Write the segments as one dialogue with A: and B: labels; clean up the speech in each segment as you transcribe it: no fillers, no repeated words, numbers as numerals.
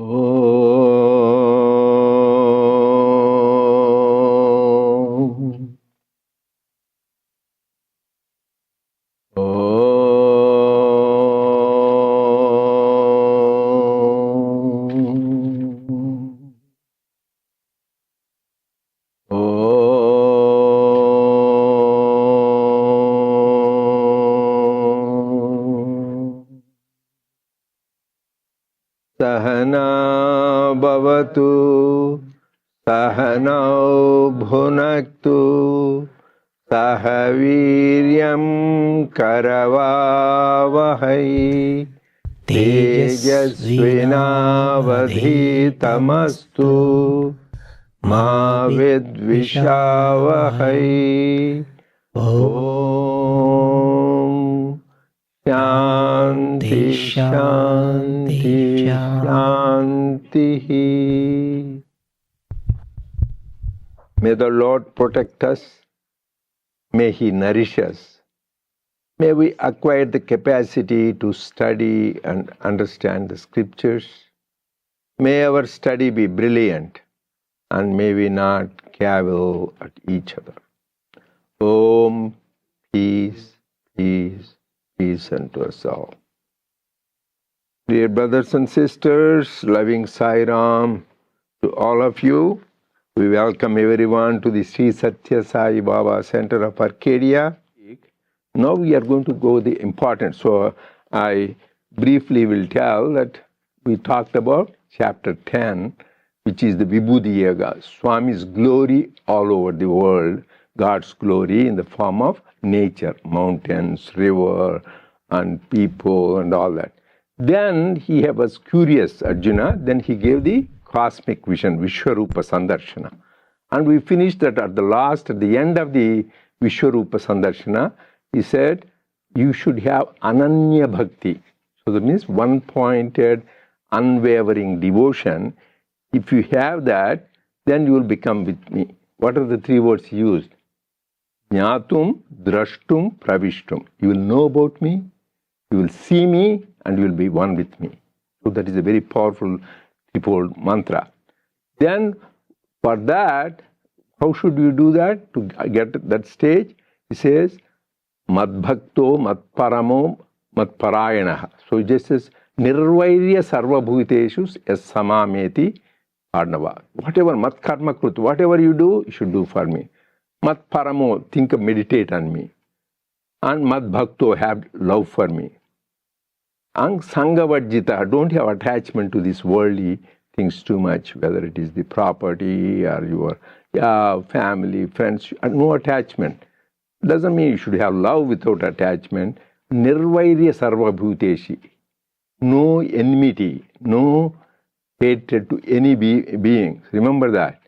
A: Om. Sahana bhavatu, sahanau bhunaktu, sahaviryam karavavahai, tejasvinavadhitamastu, ma vidvishavahai. Om Shanti Shanti Shanti. May the Lord protect us. May He nourish us. May we acquire the capacity to study and understand the scriptures. May our study be brilliant, and may we not cavil at each other. Om, peace, peace, peace unto us all. Dear brothers and sisters, loving Sai Ram, to all of you, we welcome everyone to the Sri Sathya Sai Baba Center of Arcadia. Now we are going to go the important. So I briefly will tell that we talked about chapter 10, which is the Vibhuti Yoga, Swami's glory all over the world, God's glory in the form of nature, mountains, river, and people and all that. Then he was curious, Arjuna, then he gave the cosmic vision, Vishwarupa Sandarshana. And we finished that at the end of the Vishwarupa Sandarshana, he said, you should have Ananya Bhakti. So that means one-pointed, unwavering devotion. If you have that, then you will become with me. What are the three words he used? Jnatum, Drashtum, Pravishtum. You will know about me, you will see me, and you will be one with me. So that is a very powerful trifold mantra. Then for that, how should you do that? To get that stage, he says, Madbhakto, Madparamo, Madparayanaha. So it just says, Nirvairya Sarva Bhuteshus Yas Samameti Arnava. Whatever, Mat Karma Krut, whatever you do, you should do for me. Mat Paramo, think of, meditate on me. And Mad Bhakto, have love for me. And Sangavajjita, don't have attachment to these worldly things too much, whether it is the property or your family, friends, no attachment. Doesn't mean you should have love without attachment. Nirvairya Sarva Bhuteshi. No enmity, no hatred to any being. Remember that.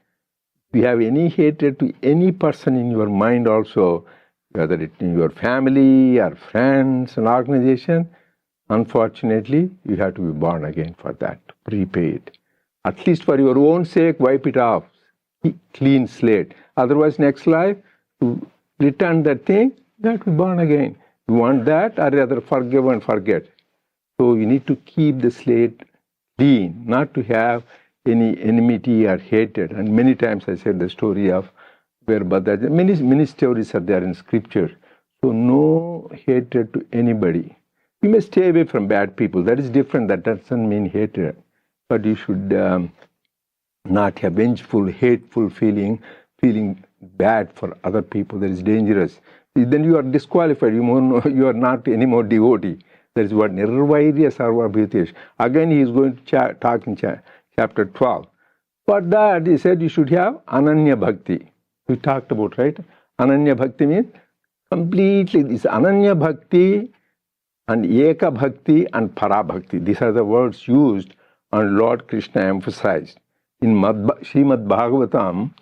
A: If you have any hatred to any person in your mind also, whether it's in your family or friends and organization, unfortunately, you have to be born again for that, repay it. At least for your own sake, wipe it off. Clean slate. Otherwise, next life, to return that thing, you have to be born again. You want that, or rather forgive and forget. So you need to keep the slate clean, not to have any enmity or hatred. And many times I said the story of where Bhadraja, many stories are there in scripture. So no hatred to anybody. You may stay away from bad people. That is different. That doesn't mean hatred. But you should not have vengeful, hateful feeling bad for other people. That is dangerous. Then you are disqualified. You are not any more devotee. That is what Nirvairya Sarva Bhutesh. Again, he is going to talk in chapter 12. For that, he said you should have Ananya Bhakti. We talked about, right? Ananya Bhakti means completely this Ananya Bhakti and Eka Bhakti and Para Bhakti. These are the words used and Lord Krishna emphasized. In Srimad Bhagavatam,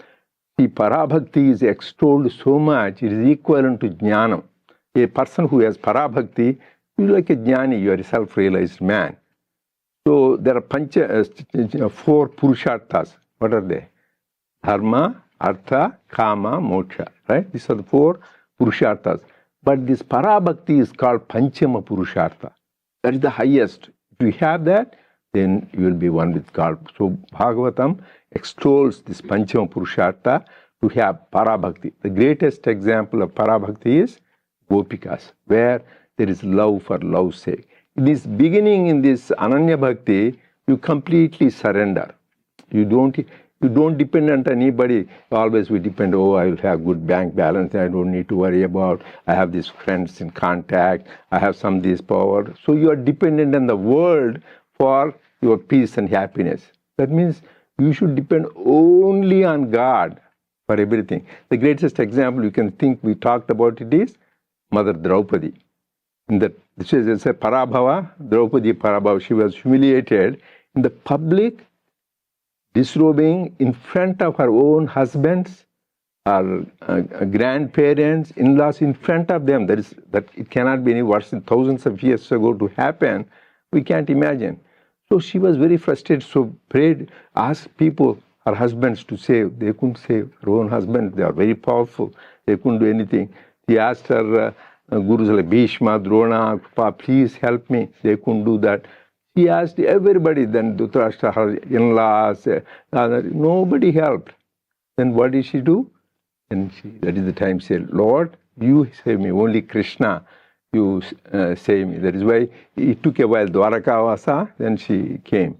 A: the Para Bhakti is extolled so much, it is equivalent to Jnanam. A person who has Para Bhakti, you are like a Jnani, you are a self-realized man. So there are four Purusharthas. What are they? Dharma, Artha, Kama, Moksha. Right? These are the four Purusharthas. But this Para Bhakti is called Panchama Purushartha. That is the highest. If you have that, then you will be one with God. So Bhagavatam extols this Panchama Purushartha to have Parabhakti. The greatest example of Parabhakti is Gopikas, where there is love for love's sake. In this beginning, in this Ananya Bhakti, you completely surrender. You don't depend on anybody. Always we depend, oh, I will have good bank balance, I don't need to worry about, I have these friends in contact, I have some this power. So you are dependent on the world for your peace and happiness. That means you should depend only on God for everything. The greatest example you can think we talked about it is Mother Draupadi. This is a Parabhava, Draupadi Parabhava. She was humiliated in the public, disrobing in front of her own husbands, her grandparents, in-laws, in front of them. That it cannot be any worse than thousands of years ago to happen. We can't imagine. So she was very frustrated. So prayed, asked people, her husbands, to save. They couldn't save her own husbands. They are very powerful. They couldn't do anything. She asked her gurus like Bhishma, Drona, please help me. They couldn't do that. She asked everybody, then Dhritarashtra, her in-laws, nobody helped. Then what did she do? Then that is the time she said, Lord, you save me, only Krishna, you save me. That is why it took a while, Dwarakavasa, then she came.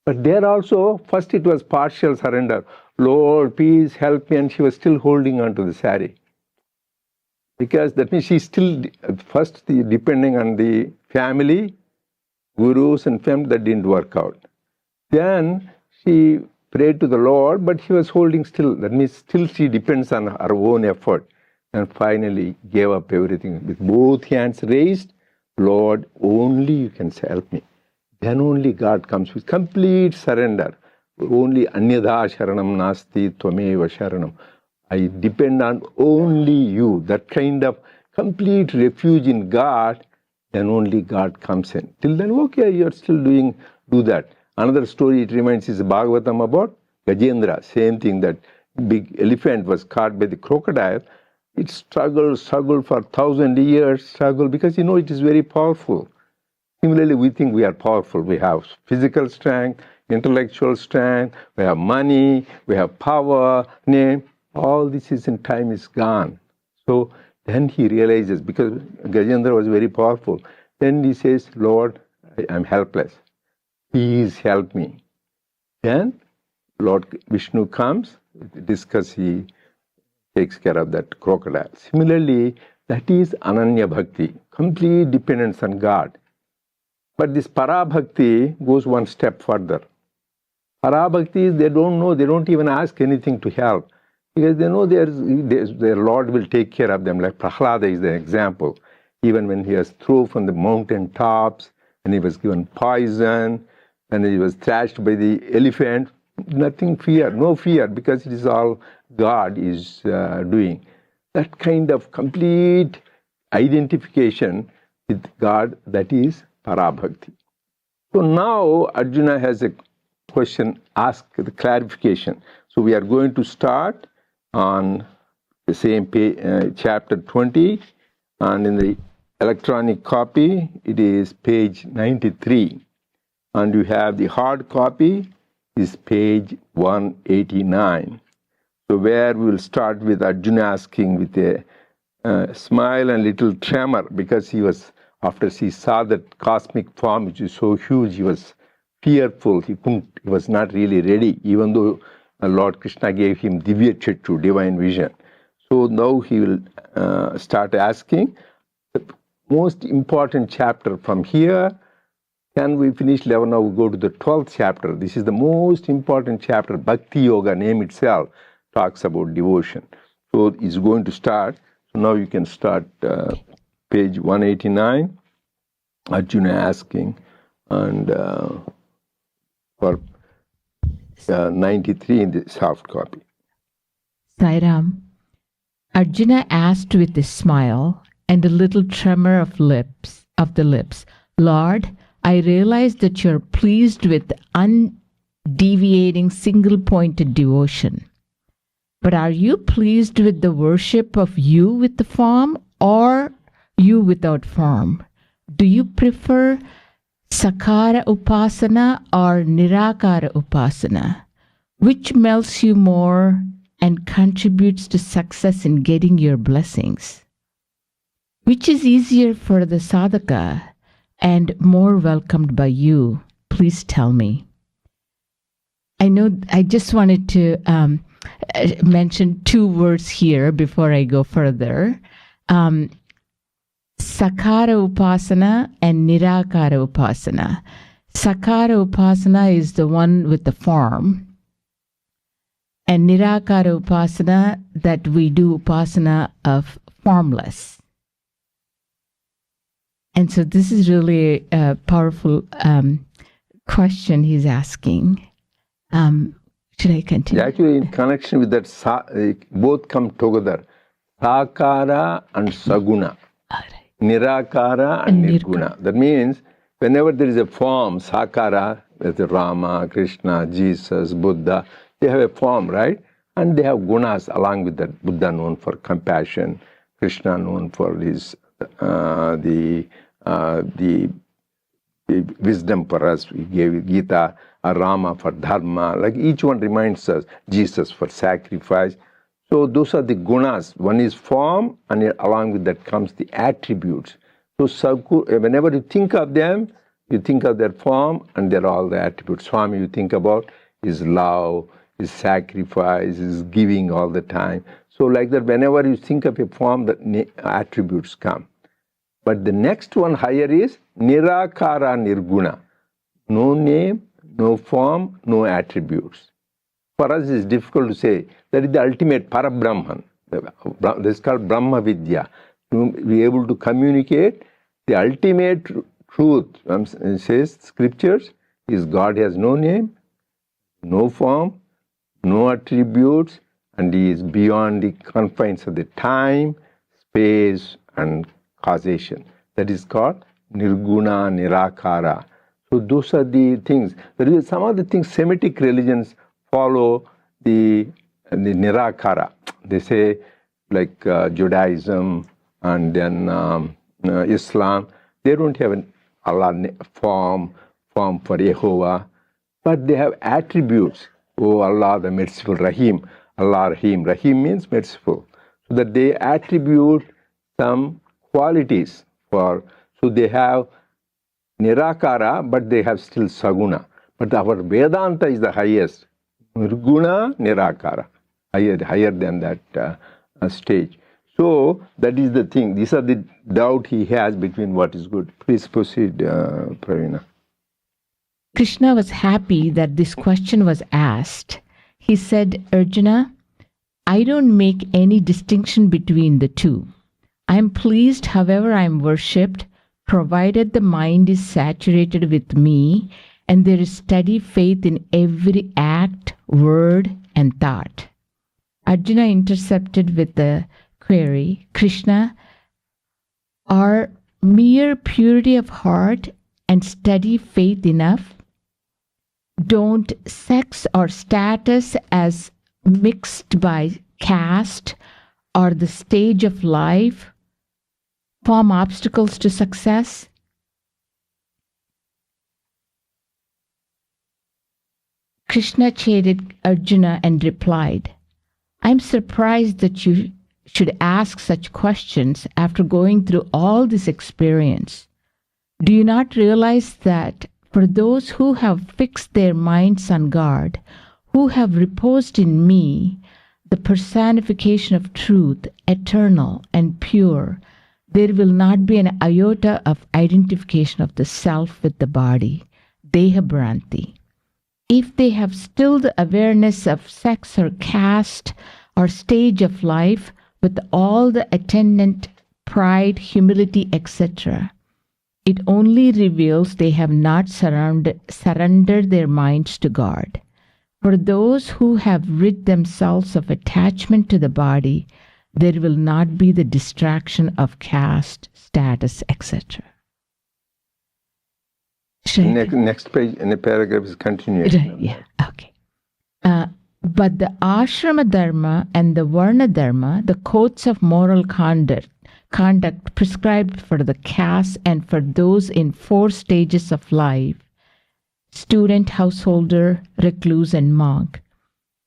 A: But there also, first it was partial surrender. Lord, please help me, and she was still holding on to the sari. Because that means she's still, first depending on the family, gurus and family, that didn't work out. Then she prayed to the Lord, but she was holding still. That means still she depends on her own effort. And finally gave up everything. With both hands raised, Lord, only you can help me. Then only God comes with complete surrender. Only Anyadha Sharanam Nasti Tvameva Sharanam. I depend on only you. That kind of complete refuge in God, then only God comes in. Till then, okay, you're still do that. Another story it reminds is Bhagavatam about Gajendra. Same thing, that big elephant was caught by the crocodile. It struggled for 1,000 years, because it is very powerful. Similarly, we think we are powerful. We have physical strength, intellectual strength, we have money, we have power, name. All this is in time is gone. So then he realizes, because Gajendra was very powerful, then he says, Lord, I'm helpless. Please help me. Then Lord Vishnu comes, he takes care of that crocodile. Similarly, that is Ananya Bhakti, complete dependence on God. But this Parabhakti goes one step further. Parabhakti is, they don't know, they don't even ask anything to help, because they know their Lord will take care of them. Like Prahlada is the example. Even when he was thrown from the mountain tops, and he was given poison, and he was thrashed by the elephant, nothing fear, no fear, because it is all God is doing. That kind of complete identification with God, that is Parabhakti. So now Arjuna has a question, ask the clarification. So we are going to start on the same page, chapter 20, and in the electronic copy, it is page 93. And you have the hard copy, is page 189. So where we will start with Arjuna asking with a smile and little tremor, because he was, after he saw that cosmic form which is so huge, he was fearful. He was not really ready, even though Lord Krishna gave him Divya Chettu, divine vision. So now he will start asking the most important chapter from here. Can we finish 11? Now we go to the 12th chapter. This is the most important chapter. Bhakti Yoga, name itself, talks about devotion. So it's going to start. So now you can start page 189, Arjuna asking, and for 93 in the soft copy.
B: Sairam, Arjuna asked with a smile and a little tremor of the lips, Lord, I realize that you're pleased with undeviating single-pointed devotion. But are you pleased with the worship of you with the form or you without form? Do you prefer Sa-akaara Upasana or Nir-akaara Upasana? Which melts you more and contributes to success in getting your blessings? Which is easier for the sadhaka and more welcomed by you? Please tell me. I know I just wanted to mention two words here before I go further. Sa-akaara Upasana and Nir-akaara Upasana. Sa-akaara Upasana is the one with the form, and Nir-akaara Upasana that we do Upasana of formless. And so this is really a powerful question he's asking. Should I continue?
A: Actually, in connection with that, both come together. Sa-akaara and Saguna. Nir-akaara and Nirguna. That means whenever there is a form, Sa-akaara, there's Rama, Krishna, Jesus, Buddha, they have a form, right? And they have gunas along with that. Buddha known for compassion, Krishna known for his the wisdom for us. We gave Gita, Rama for dharma. Like each one reminds us, Jesus for sacrifice. So those are the gunas. One is form, and along with that comes the attributes. So whenever you think of them, you think of their form, and they're all the attributes. Swami, you think about his love, his sacrifice, his giving all the time. So like that, whenever you think of a form, the attributes come. But the next one higher is Nir-akaara Nirguna. No name, no form, no attributes. For us, it's difficult to say. That is the ultimate Parabrahman. This is called Brahma Vidya. To be able to communicate the ultimate truth. It says, scriptures, is God has no name, no form, no attributes, and he is beyond the confines of the time, space, and causation. That is called Nirguna, Nir-akaara. So those are the things. There is some of the things Semitic religions follow the Nir-akaara. They say like Judaism and then Islam. They don't have an Allah form for Yehovah, but they have attributes. Oh Allah, the merciful Rahim. Allah Rahim. Rahim means merciful. So that they attribute some qualities for. So they have Nir-akaara, but they have still Saguna. But our Vedanta is the highest. Nirguna, Nir-akaara. Higher than that stage. So that is the thing. These are the doubt he has between what is good. Please proceed, Pravina.
B: Krishna was happy that this question was asked. He said, Arjuna, I don't make any distinction between the two. I am pleased however I am worshipped, provided the mind is saturated with me and there is steady faith in every act, word, and thought. Arjuna intercepted with the query, Krishna, are mere purity of heart and steady faith enough? Don't sex or status as mixed by caste or the stage of life form obstacles to success? Krishna chided Arjuna and replied, I'm surprised that you should ask such questions after going through all this experience. Do you not realize that for those who have fixed their minds on God, who have reposed in me, the personification of truth, eternal and pure, there will not be an iota of identification of the self with the body, Deha Bhranti. If they have still the awareness of sex or caste or stage of life with all the attendant pride, humility, etc., it only reveals they have not surrendered their minds to God. For those who have rid themselves of attachment to the body, there will not be the distraction of caste, status, etc.
A: Next page in the paragraph is continuation.
B: Yeah, okay. But the ashrama dharma and the varna dharma, the codes of moral conduct conduct prescribed for the caste and for those in 4 stages of life: student, householder, recluse, and monk.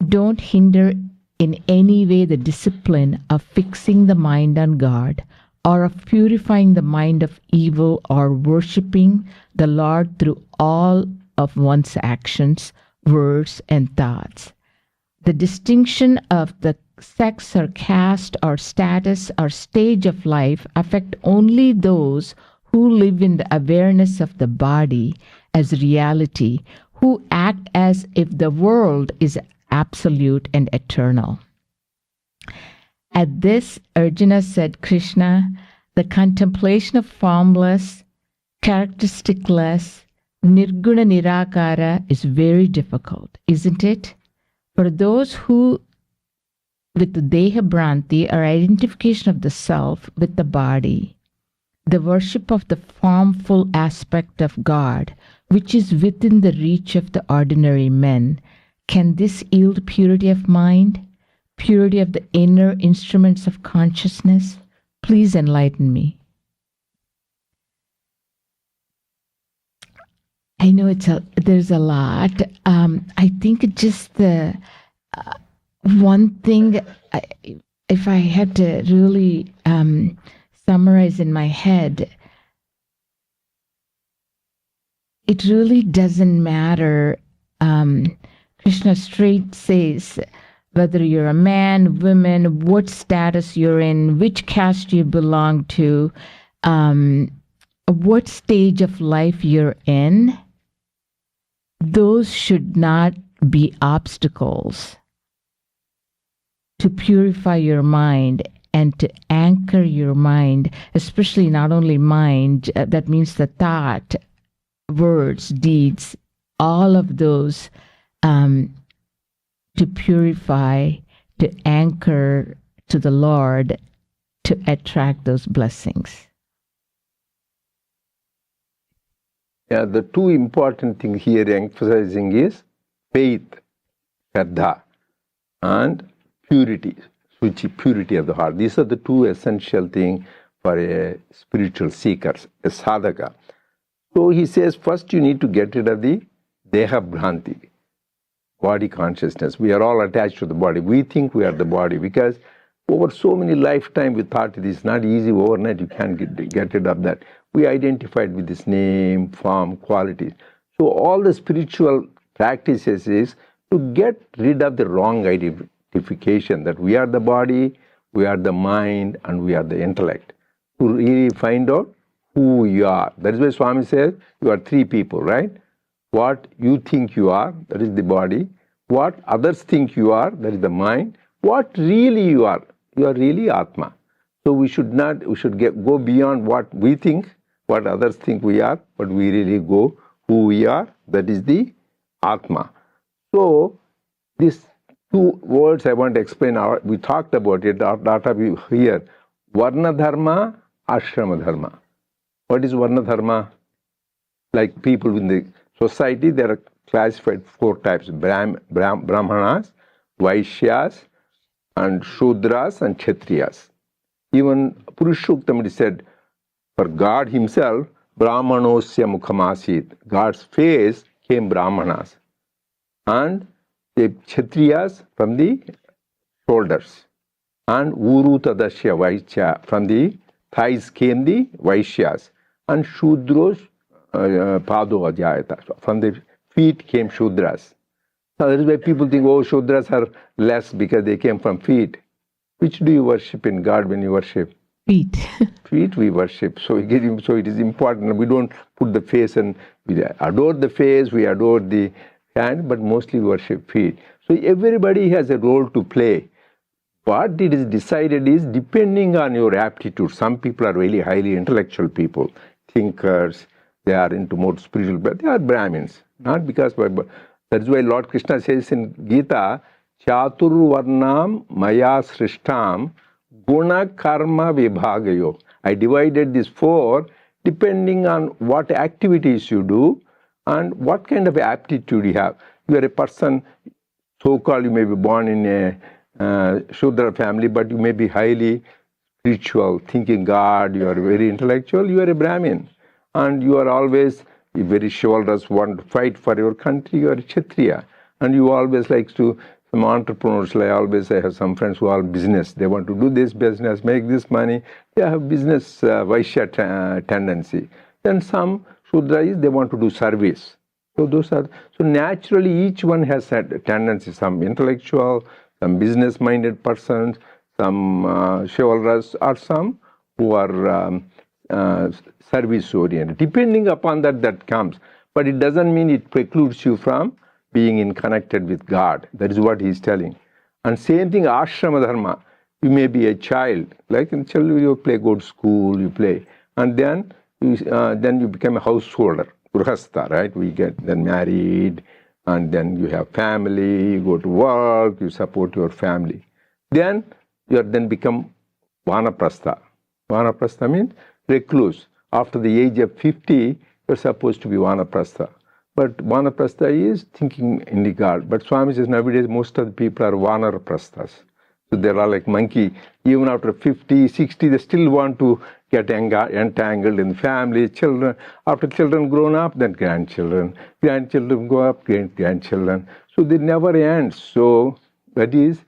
B: Don't hinder in any way the discipline of fixing the mind on God, or of purifying the mind of evil, or worshipping the Lord through all of one's actions, words, and thoughts. The distinction of the sex or caste or status or stage of life affect only those who live in the awareness of the body as reality, who act as if the world is absolute and eternal. At this, Arjuna said, Krishna, the contemplation of formless, characteristicless, Nirguna Nir-akaara is very difficult, isn't it? For those who, with the Deha Bhranti, or identification of the self with the body, the worship of the formful aspect of God, which is within the reach of the ordinary men, can this yield purity of mind, purity of the inner instruments of consciousness? Please enlighten me. I know there's a lot. I think just the one thing, if I had to really summarize in my head, it really doesn't matter. Krishna straight says, whether you're a man, woman, what status you're in, which caste you belong to, what stage of life you're in, those should not be obstacles to purify your mind and to anchor your mind, especially not only mind, that means the thought, words, deeds, all of those, to purify, to anchor to the Lord, to attract those blessings.
A: Yeah, the two important things here emphasizing is faith, Shraddha, and purity, purity of the heart. These are the two essential things for a spiritual seeker, a sadhaka. So he says, first you need to get rid of the Deha Bhranti, body consciousness. We are all attached to the body. We think we are the body because over so many lifetimes we thought it is not easy overnight. You can't get rid of that. We identified with this name, form, qualities. So all the spiritual practices is to get rid of the wrong identification that we are the body, we are the mind, and we are the intellect. To really find out who you are. That is why Swami says you are 3 people, right? What you think you are, that is the body. What others think you are, that is the mind. What really you are really Atma. So we should go beyond what we think, what others think we are, but we really go who we are, that is the Atma. So these 2 words I want to explain, we talked about it, a lot of you here. Varna Dharma, Ashrama Dharma. What is Varna Dharma? Like people in the society, they are classified 4 types: Brahmanas, Vaishyas, and Shudras, and Kshatriyas. Even Purushottam said, for God himself, Brahmanosya Mukhamasit. God's face came Brahmanas. And the Kshatriyas from the shoulders. And Urutadasya Vaishya, from the thighs came the Vaishyas. And Shudros Pado Ajayata. From the feet came Shudras. So that is why people think, oh, Shudras are less because they came from feet. Which do you worship in God when you worship?
B: Feet.
A: Feet we worship. So it is important. We don't put the face, and we adore the face, we adore the hand, but mostly we worship feet. So everybody has a role to play. What it is decided is depending on your aptitude. Some people are really highly intellectual people, thinkers, they are into more spiritual, but they are Brahmins. Not because, that is why Lord Krishna says in Gita, Chatur Varnam Maya Srishtam Guna Karma Vibhagayo. I divided these 4 depending on what activities you do and what kind of aptitude you have. You are a person, so-called you may be born in a Shudra family, but you may be highly spiritual, thinking God, you are very intellectual, you are a Brahmin. And you are always very chivalrous, want to fight for your country, you are a Kshatriya. And you always like to, some entrepreneurs, like I have some friends who are business. They want to do this business, make this money. They have business Vaishya tendency. Then some Shudras, they want to do service. So those are, so naturally each one has had tendency, some intellectual, some business-minded persons, some chivalrous, or some who are service-oriented. Depending upon that comes. But it doesn't mean it precludes you from being in connected with God. That is what he is telling. And same thing, ashrama dharma. You may be a child, like in children you play, go to school, you play, and then you become a householder, grihastha, right? We get then married, and then you have family, you go to work, you support your family. Then you are then become vanaprastha. Vanaprastha means recluse. After the age of 50, you are supposed to be vanaprastha. But vanaprastha is thinking in the God. But Swami says nowadays most of the people are vanarprasthas. So they are like monkey. Even after 50, 60, they still want to get entangled in family, children. After children grown up, then grandchildren. Grandchildren go up, grandchildren. So they never end. So that is,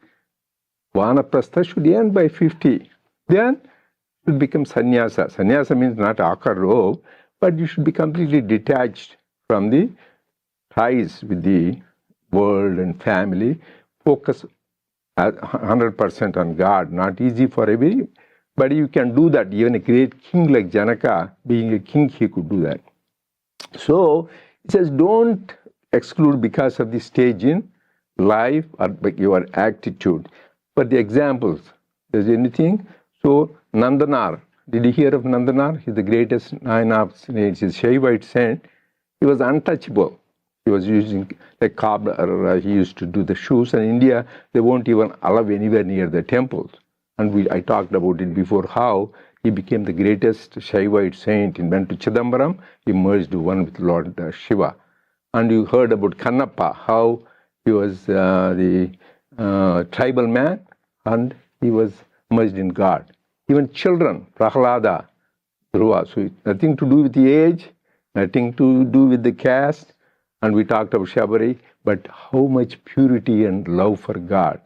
A: vanaprastha should end by 50. Then it becomes sannyasa. Sannyasa means not akar robe, but you should be completely detached from the ties with the world and family. Focus 100% on God. Not easy for everybody, but you can do that. Even a great king like Janaka, being a king, he could do that. So it says, don't exclude because of the stage in life or your attitude. But the examples, there's anything. So Nandanar, did you hear of Nandanar? He's the greatest Nayana saint. He's Shaivite saint. He was untouchable. He was using like cobbler. He used to do the shoes. And in India, they won't even allow anywhere near the temples. And I talked about it before, how he became the greatest Shaivite saint. He went to Chidambaram. He merged one with Lord Shiva. And you heard about Kannappa, how he was the tribal man, and he was merged in God. Even children, Prahlada, Dhruva. So nothing to do with the age, nothing to do with the caste. And we talked about Shabari, but how much purity and love for God.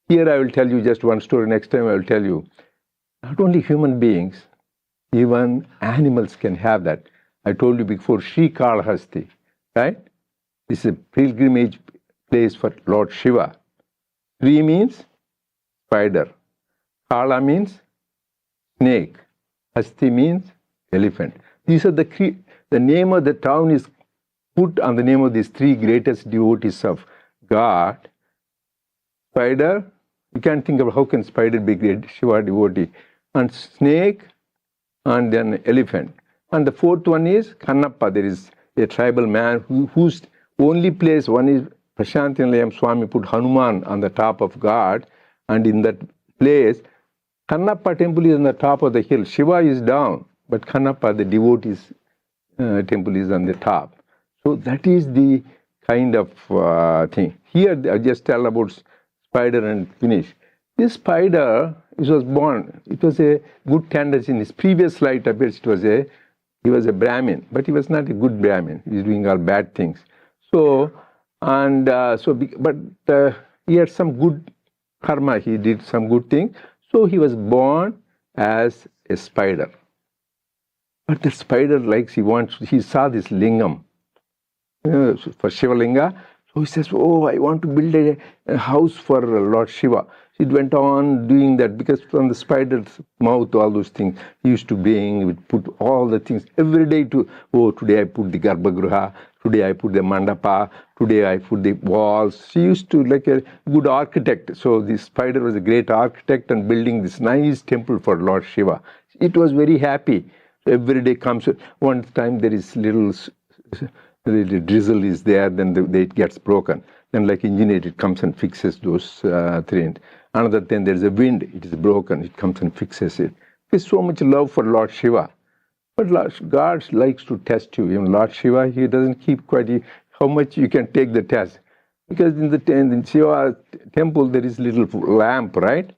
A: Here I will tell you just one story. Next time I will tell you, not only human beings, even animals can have that. I told you before, Srikalahasti, right? This is a pilgrimage place for Lord Shiva. Sri means spider. Kala means snake. Hasti means elephant. These are the name of the town is put on the name of these three greatest devotees of God. Spider, you can't think of how can spider be great Shiva devotee. And snake, and then elephant. And the fourth one is Kannappa. There is a tribal man whose only place, one is Prashanti Nilayam Swami put Hanuman on the top of God, and in that place, Kannappa temple is on the top of the hill. Shiva is down, but Kannappa, the devotee's temple, is on the top. So that is the kind of thing. Here I just tell about spider and finish. This spider, it was born, it was a good tendency. In his previous life appears he was a Brahmin, but he was not a good Brahmin. He was doing all bad things. So, he had some good karma. He did some good thing. So he was born as a spider. But the spider he saw this lingam for Shiva Linga. So he says, oh, I want to build a house for Lord Shiva. So it went on doing that, because from the spider's mouth, all those things, he used to bring, he would put all the things every day today I put the Garbhagriha, today I put the Mandapa, today I put the walls. She used to, like a good architect. So the spider was a great architect and building this nice temple for Lord Shiva. It was very happy. So every day comes, one time there is the drizzle is there, then it gets broken. Then like engineer, it comes and fixes those things. Another time there's a wind, it is broken, it comes and fixes it. There's so much love for Lord Shiva. But God likes to test you. Even Lord Shiva, he doesn't keep quite how much you can take the test. Because in Shiva temple there is little lamp, right?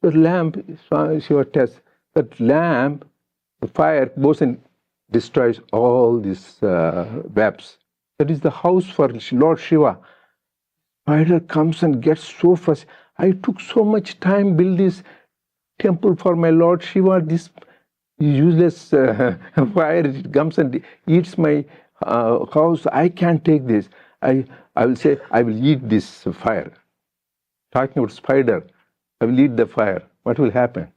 A: The lamp, Shiva tests, that lamp, the fire goes and destroys all these webs. That is the house for Lord Shiva. Spider comes and gets so frustrated. I took so much time build this temple for my Lord Shiva. This useless fire, it comes and eats my house. I can't take this. I will say, I will eat this fire. Talking about spider, I will eat the fire. What will happen?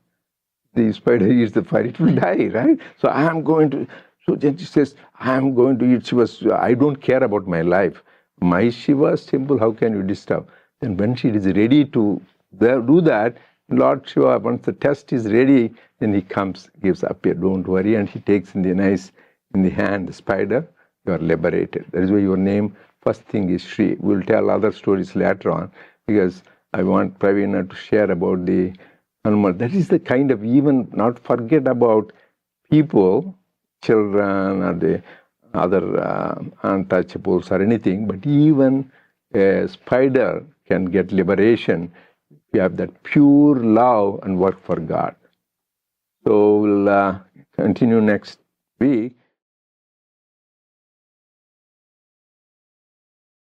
A: The spider eats the fire, it will die, right? So I am going to, so then she says, I am going to eat Shiva's, I don't care about my life. My Shiva's temple, how can you disturb? Then when she is ready to do that, Lord Shiva, once the test is ready, then he comes, gives up here, don't worry, and he takes in the hand, the spider, you are liberated. That is why your name, first thing is Shri. We'll tell other stories later on, because I want Pravina to share about the animal. That is the kind of, even not forget about people, children, or the other untouchables or anything, but even a spider can get liberation if you have that pure love and work for God. So we'll continue next week.